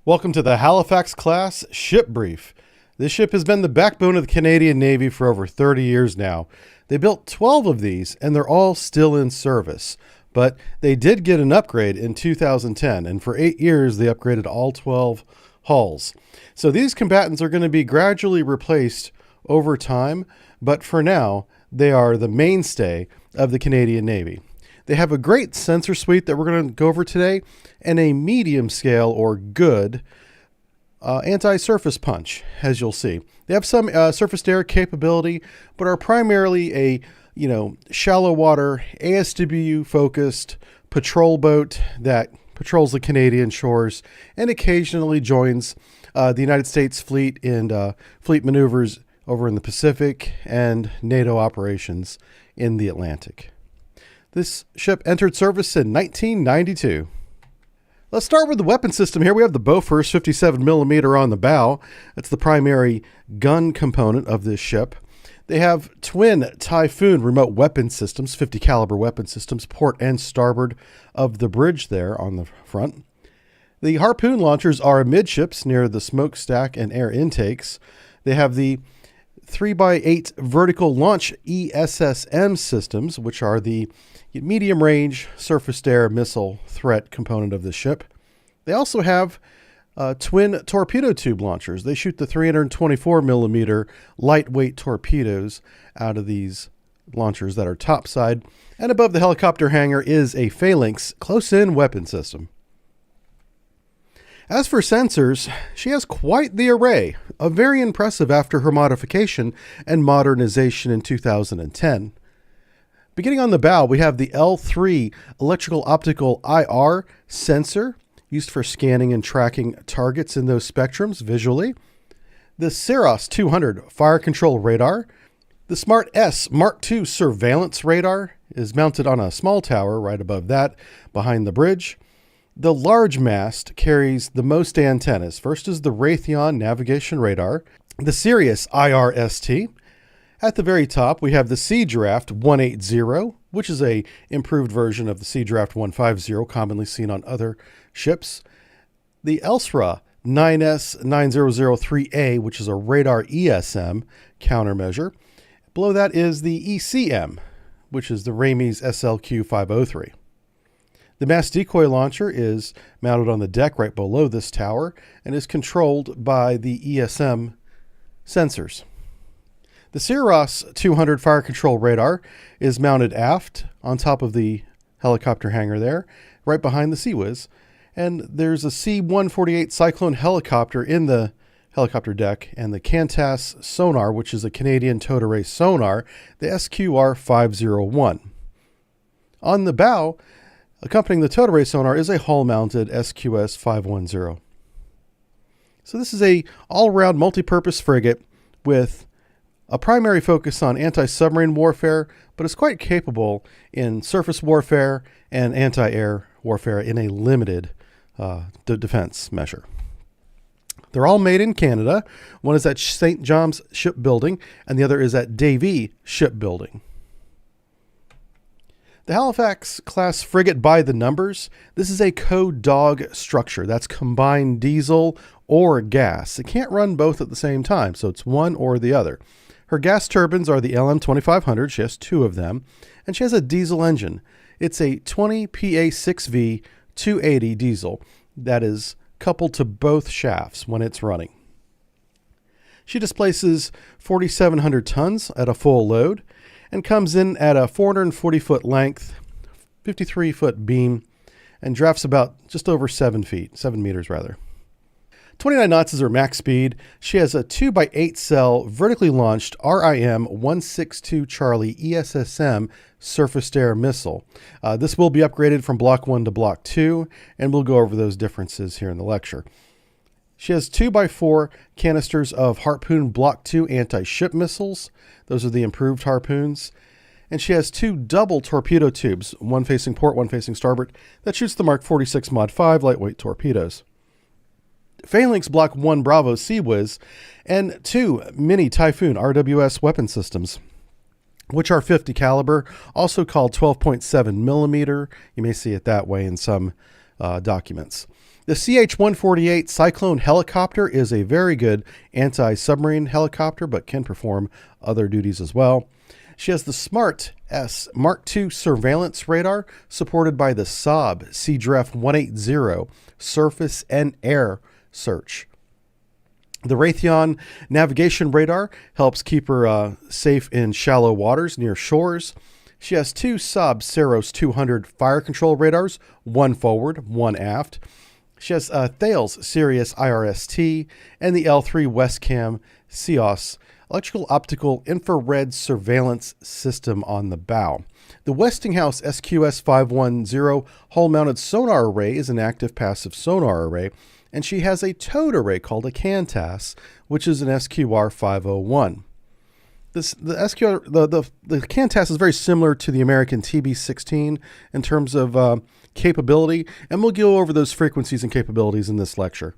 Welcome to the Halifax-Class ship brief. This ship has been the backbone of the Canadian Navy for over 30 years now. They built 12 of these, and they're all still in service. But they did get an upgrade in 2010, and for 8 years they upgraded all 12 hulls. So these combatants are going to be gradually replaced over time, but for now, they are the mainstay of the Canadian Navy. They have a great sensor suite that we're going to go over today, and a medium scale or good anti-surface punch, as you'll see. They have some surface to air capability, but are primarily a shallow water ASW focused patrol boat that patrols the Canadian shores and occasionally joins the United States fleet in fleet maneuvers over in the Pacific and NATO operations in the Atlantic. This ship entered service in 1992. Let's start with the weapon system here. We have the Bofors 57mm on the bow. That's the primary gun component of this ship. They have twin Typhoon remote weapon systems, 50 caliber weapon systems, port and starboard of the bridge there on the front. The Harpoon launchers are amidships near the smokestack and air intakes. They have the 3x8 vertical launch ESSM systems, which are the medium-range surface-to-air missile threat component of the ship. They also have twin torpedo tube launchers. They shoot the 324mm lightweight torpedoes out of these launchers that are topside. And above the helicopter hangar is a phalanx close-in weapon system. As for sensors, she has quite the array, very impressive after her modification and modernization in 2010. Beginning on the bow, we have the L3 electrical optical IR sensor used for scanning and tracking targets in those spectrums visually. The Ceros 200 fire control radar. The Smart S Mark II surveillance radar is mounted on a small tower right above that behind the bridge. The large mast carries the most antennas. First is the Raytheon navigation radar, the Sirius IRST. At the very top, we have the Sea Draft 180, which is a improved version of the Sea Draft 150 commonly seen on other ships. The ELSRA 9S9003A, which is a radar ESM countermeasure. Below that is the ECM, which is the Ramey's SLQ 503. The mass decoy launcher is mounted on the deck right below this tower and is controlled by the ESM sensors. The Ceros 200 fire control radar is mounted aft on top of the helicopter hangar there, right behind the CWIS. And there's a C-148 Cyclone helicopter in the helicopter deck, and the Cantas Sonar, which is a Canadian towed array sonar, the SQR 501. On the bow, accompanying the towed array sonar is a hull-mounted SQS 510. So this is a all-around multi-purpose frigate with a primary focus on anti-submarine warfare, but is quite capable in surface warfare and anti-air warfare in a limited defense measure. They're all made in Canada. One is at St. John's Shipbuilding, and the other is at Davie Shipbuilding. The Halifax-class frigate by the numbers, this is a co-dog structure. That's combined diesel or gas. It can't run both at the same time, so it's one or the other. Her gas turbines are the LM2500. She has 2 of them, and she has a diesel engine. It's a 20 PA6V 280 diesel that is coupled to both shafts when it's running. She displaces 4,700 tons at a full load and comes in at a 440-foot length, 53-foot beam, and drafts about just over 7 meters rather. 29 knots is her max speed. She has a 2x8 cell vertically launched RIM 162 Charlie ESSM surface-to-air missile. This will be upgraded from Block 1 to Block 2, and we'll go over those differences here in the lecture. She has 2x4 canisters of Harpoon Block 2 anti-ship missiles. Those are the improved Harpoons. And she has 2 double torpedo tubes, one facing port, one facing starboard, that shoots the Mark 46 Mod 5 lightweight torpedoes. Phalanx Block 1 Bravo CWIS, and 2 mini Typhoon RWS weapon systems, which are 50 caliber, also called 12.7 millimeter. You may see it that way in some documents. The CH-148 Cyclone helicopter is a very good anti-submarine helicopter, but can perform other duties as well. She has the Smart S Mark II surveillance radar, supported by the Saab CDREF 180 surface and air search. The Raytheon navigation radar helps keep her safe in shallow waters near shores. She has two Saab Saros 200 fire control radars, one forward, one aft. She has Thales Sirius IRST and the L3 Westcam CEOS electrical optical infrared surveillance system on the bow. The Westinghouse SQS 510 hull-mounted sonar array is an active passive sonar array, and she has a towed array called a CANTAS, which is an SQR 501. The CANTAS is very similar to the American TB16 in terms of capability, and we'll go over those frequencies and capabilities in this lecture.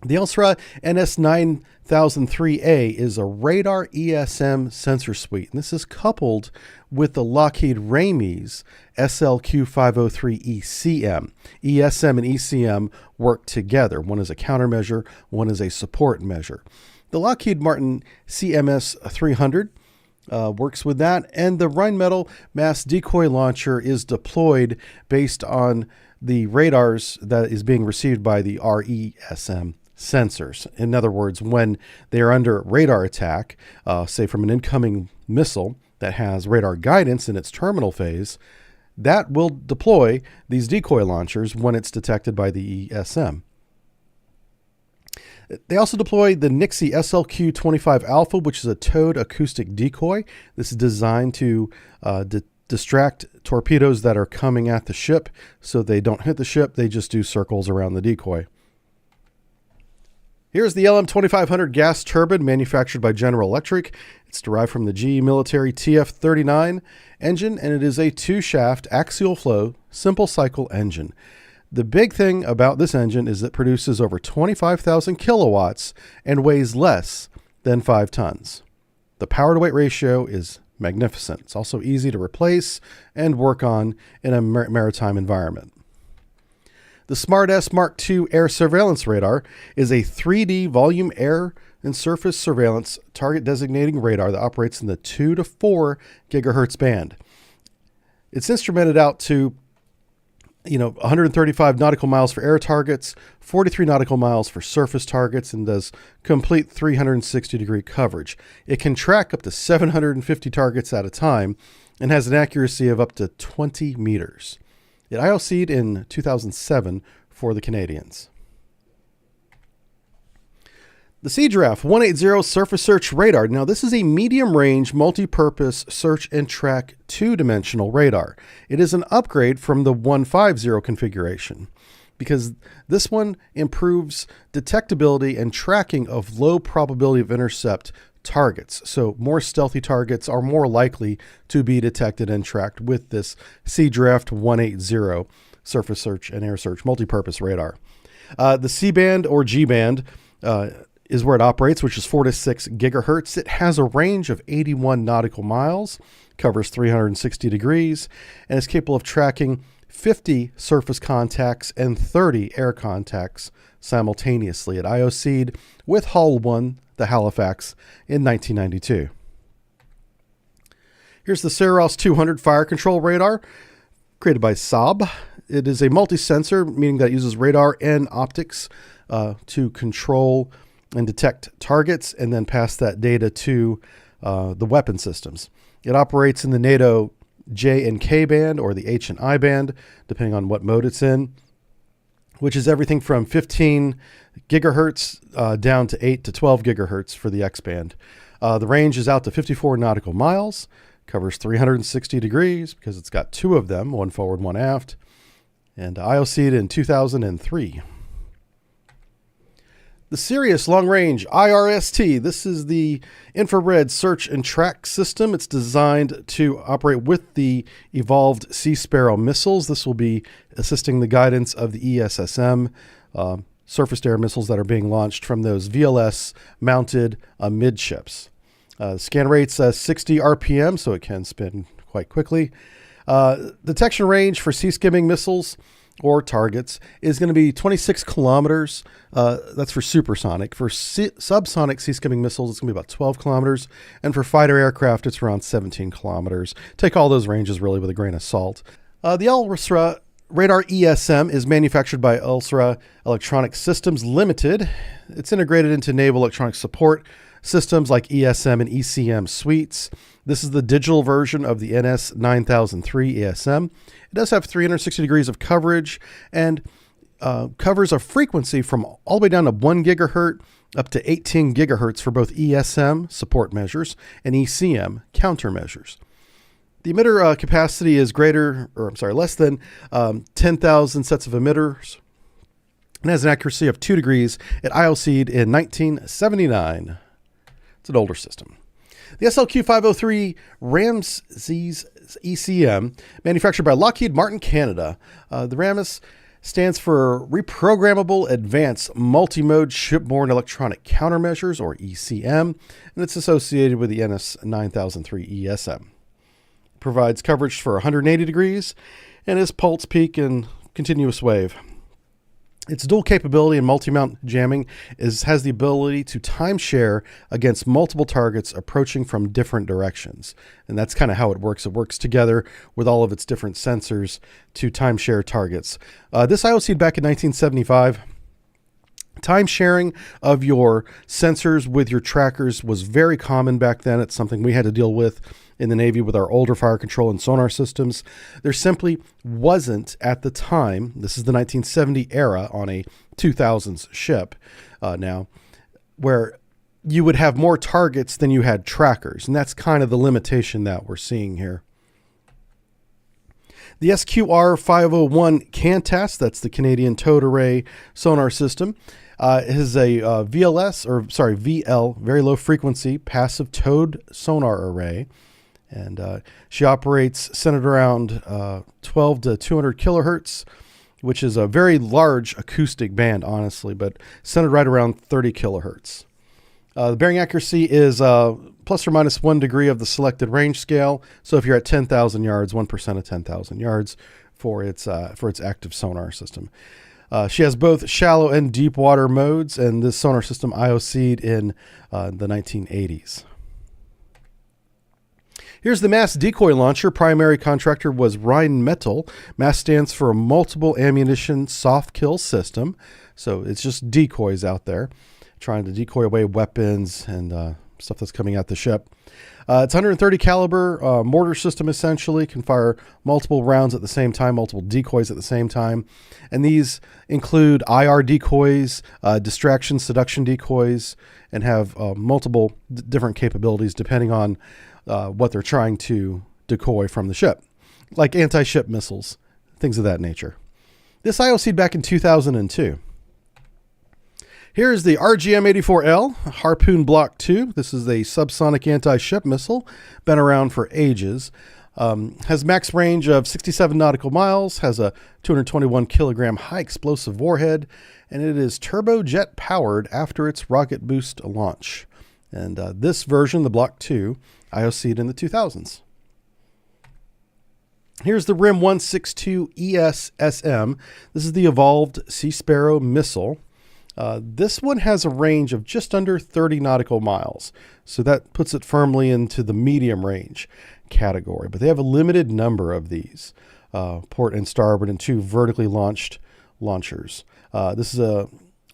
The Elsra NS9003A is a radar ESM sensor suite, and this is coupled with the Lockheed Ramies SLQ503ECM. ESM and ECM work together. One is a countermeasure, one is a support measure. The Lockheed Martin CMS 300 works with that, and the Rheinmetall mass decoy launcher is deployed based on the radars that is being received by the RESM sensors. In other words, when they are under radar attack, say from an incoming missile that has radar guidance in its terminal phase, that will deploy these decoy launchers when it's detected by the ESM. They also deploy the Nixie SLQ-25 Alpha, which is a towed acoustic decoy. This is designed to distract torpedoes that are coming at the ship so they don't hit the ship. They just do circles around the decoy. Here's the LM2500 gas turbine manufactured by General Electric. It's derived from the GE military TF39 engine, and it is a two-shaft axial flow simple cycle engine. The big thing about this engine is it produces over 25,000 kilowatts and weighs less than 5 tons. The power-to-weight ratio is magnificent. It's also easy to replace and work on in a maritime environment. The Smart S Mark II air surveillance radar is a 3D volume air and surface surveillance target designating radar that operates in the 2 to 4 gigahertz band. It's instrumented out to 135 nautical miles for air targets, 43 nautical miles for surface targets, and does complete 360-degree coverage. It can track up to 750 targets at a time and has an accuracy of up to 20 meters. It IOC'd in 2007 for the Canadians. The CDREF 180 Surface Search Radar. Now, this is a medium-range, multi-purpose search and track two-dimensional radar. It is an upgrade from the 150 configuration because this one improves detectability and tracking of low probability of intercept targets. So more stealthy targets are more likely to be detected and tracked with this CDREF 180 Surface Search and Air Search multi-purpose radar. The C-band or G-band is where it operates, which is 4 to 6 gigahertz. It has a range of 81 nautical miles, covers 360 degrees, and is capable of tracking 50 surface contacts and 30 air contacts simultaneously. It IOC'd with Hull 1, the Halifax, in 1992. Here's the Saros 200 fire control radar, created by Saab. It is a multi-sensor, meaning that it uses radar and optics to control and detect targets and then pass that data to the weapon systems. It operates in the NATO J and K band or the H and I band, depending on what mode it's in, which is everything from 15 gigahertz down to 8 to 12 gigahertz for the X band. The range is out to 54 nautical miles, covers 360 degrees because it's got two of them, one forward, one aft, and IOC'd in 2003. The Sirius Long Range IRST. This is the infrared search and track system. It's designed to operate with the evolved Sea Sparrow missiles. This will be assisting the guidance of the ESSM surface-to-air missiles that are being launched from those VLS-mounted midships. Scan rate's 60 RPM, so it can spin quite quickly. Detection range for sea skimming missiles or targets is going to be 26 kilometers. That's for supersonic. For subsonic sea-skimming missiles, it's going to be about 12 kilometers. And for fighter aircraft, it's around 17 kilometers. Take all those ranges really with a grain of salt. The ULSRA radar ESM is manufactured by ULSRA Electronic Systems Limited. It's integrated into naval electronic support systems like ESM and ECM suites. This is the digital version of the NS9003 ESM. It does have 360 degrees of coverage and covers a frequency from all the way down to 1 gigahertz up to 18 gigahertz for both ESM support measures and ECM countermeasures. The emitter capacity is less than 10,000 sets of emitters, and has an accuracy of 2 degrees. It IOC'd in 1979. It's an older system. The SLQ-503 Ramses ECM, manufactured by Lockheed Martin, Canada. The RAMES stands for Reprogrammable Advanced Multimode Shipborne Electronic Countermeasures, or ECM, and it's associated with the NS9003 ESM. Provides coverage for 180 degrees and is pulse, peak, and continuous wave. Its dual capability and multi-mount jamming has the ability to time share against multiple targets approaching from different directions. And that's kind of how it works. It works together with all of its different sensors to time share targets. This IOC'd back in 1975. Time sharing of your sensors with your trackers was very common back then. It's something we had to deal with in the Navy with our older fire control and sonar systems. There simply wasn't at the time, this is the 1970 era on a 2000s ship now, where you would have more targets than you had trackers. And that's kind of the limitation that we're seeing here. The SQR-501 CANTAS, that's the Canadian Towed Array Sonar System, is a VL, very low frequency, passive towed sonar array. And she operates centered around 12 to 200 kilohertz, which is a very large acoustic band, honestly, but centered right around 30 kilohertz. The bearing accuracy is plus or minus 1 degree of the selected range scale. So if you're at 10,000 yards, 1% of 10,000 yards for its active sonar system. She has both shallow and deep water modes, and this sonar system IOC'd in the 1980s. Here's the mass decoy launcher. Primary contractor was Rheinmetall. MASS stands for Multiple Ammunition Soft Kill System. So it's just decoys out there trying to decoy away weapons and stuff that's coming at the ship. It's 130 caliber mortar system, essentially. Can fire multiple rounds at the same time, multiple decoys at the same time. And these include IR decoys, distraction, seduction decoys, and have multiple different capabilities depending on what they're trying to decoy from the ship, like anti-ship missiles, things of that nature. This IOC'd back in 2002. Here is the RGM-84L Harpoon Block 2. This is a subsonic anti-ship missile, been around for ages. Has max range of 67 nautical miles, has a 221 kilogram high explosive warhead, and it is turbojet powered after its rocket boost launch. And this version, the Block 2, IOC'd in the 2000s. Here's the RIM 162 ESSM. This is the evolved Sea Sparrow missile. This one has a range of just under 30 nautical miles. So that puts it firmly into the medium range category. But they have a limited number of these, port and starboard, and 2 vertically launched launchers. This is a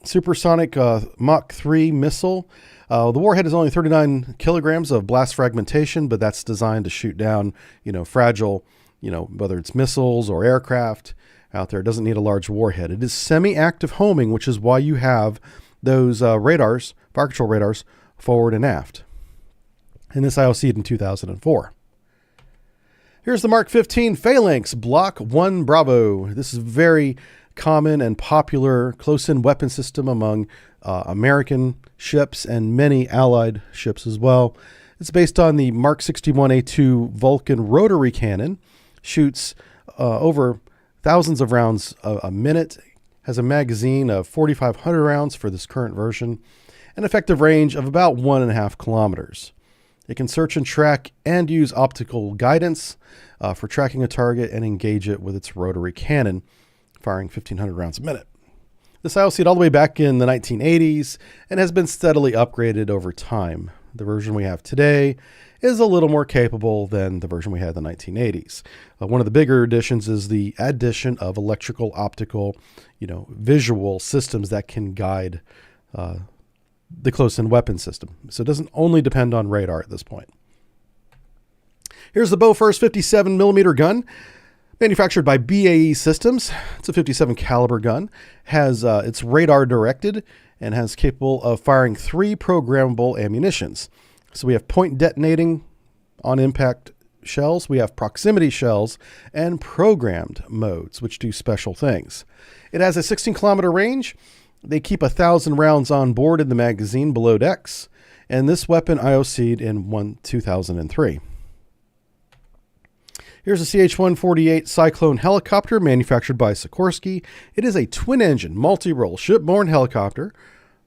supersonic Mach 3 missile. The warhead is only 39 kilograms of blast fragmentation, but that's designed to shoot down, fragile, whether it's missiles or aircraft out there. It doesn't need a large warhead. It is semi-active homing, which is why you have those radars, fire control radars, forward and aft. And this IOC'd in 2004. Here's the Mark 15 Phalanx Block 1 Bravo. This is very common and popular close-in weapon system among American ships and many allied ships as well. It's based on the Mark 61A2 Vulcan rotary cannon. Shoots over thousands of rounds a minute. Has a magazine of 4,500 rounds for this current version. An effective range of about 1.5 kilometers. It can search and track and use optical guidance for tracking a target and engage it with its rotary cannon firing 1,500 rounds a minute. This IOC'd all the way back in the 1980s and has been steadily upgraded over time. The version we have today is a little more capable than the version we had in the 1980s. One of the bigger additions is the addition of electrical, optical, visual systems that can guide the close-in weapon system. So it doesn't only depend on radar at this point. Here's the Bofors 57mm gun, manufactured by BAE Systems. It's a 57 caliber gun, has it's radar directed and has capable of firing 3 programmable ammunitions. So we have point detonating on impact shells, we have proximity shells, and programmed modes, which do special things. It has a 16-kilometer range. They keep 1,000 rounds on board in the magazine below decks, and this weapon IOC'd in 2003. Here's a CH-148 Cyclone helicopter manufactured by Sikorsky. It is a twin-engine, multi-role, shipborne helicopter.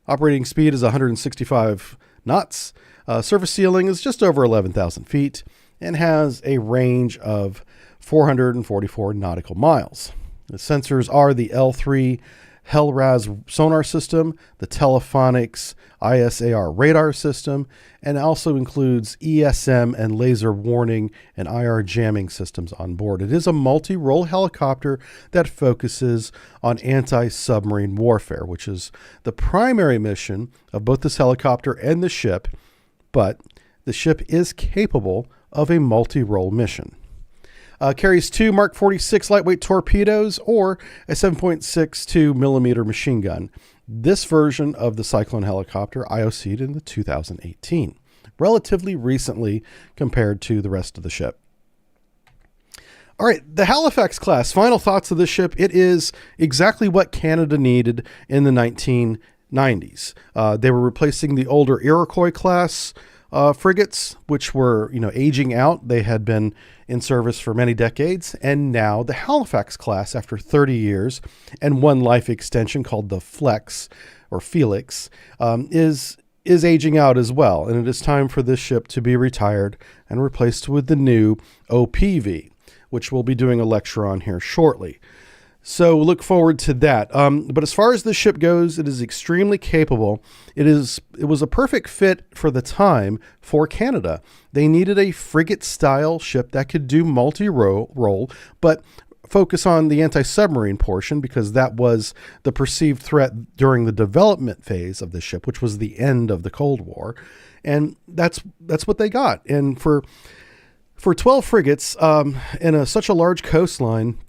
Operating speed is 165 knots. Surface ceiling is just over 11,000 feet and has a range of 444 nautical miles. The sensors are the L3 HELRAS sonar system, the Telephonics ISAR radar system, and also includes ESM and laser warning and IR jamming systems on board. It is a multi-role helicopter that focuses on anti-submarine warfare, which is the primary mission of both this helicopter and the ship, but the ship is capable of a multi-role mission. Carries 2 Mark 46 lightweight torpedoes or a 7.62 millimeter machine gun. This version of the Cyclone helicopter IOC'd in the 2018, relatively recently compared to the rest of the ship. All right, the Halifax-Class, final thoughts of this ship. It is exactly what Canada needed in the 1990s. They were replacing the older Iroquois-class frigates, which were, aging out. They had been in service for many decades, and now the Halifax-Class, after 30 years and one life extension called the Flex or Felix, is aging out as well, and it is time for this ship to be retired and replaced with the new OPV, which we'll be doing a lecture on here shortly. So look forward to that. But as far as this ship goes, it is extremely capable. It was a perfect fit for the time for Canada. They needed a frigate-style ship that could do multi-role, but focus on the anti-submarine portion because that was the perceived threat during the development phase of the ship, which was the end of the Cold War. And that's what they got. And for 12 frigates in such a large coastline,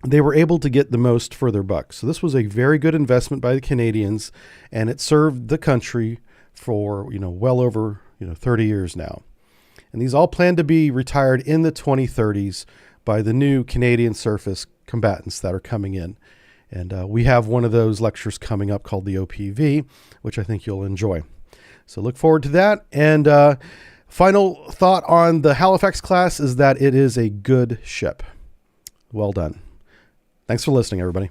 they were able to get the most for their buck. So this was a very good investment by the Canadians, and it served the country for, well over, 30 years now. And these all plan to be retired in the 2030s by the new Canadian surface combatants that are coming in. And we have one of those lectures coming up called the OPV, which I think you'll enjoy. So look forward to that. And final thought on the Halifax-Class is that it is a good ship. Well done. Thanks for listening, everybody.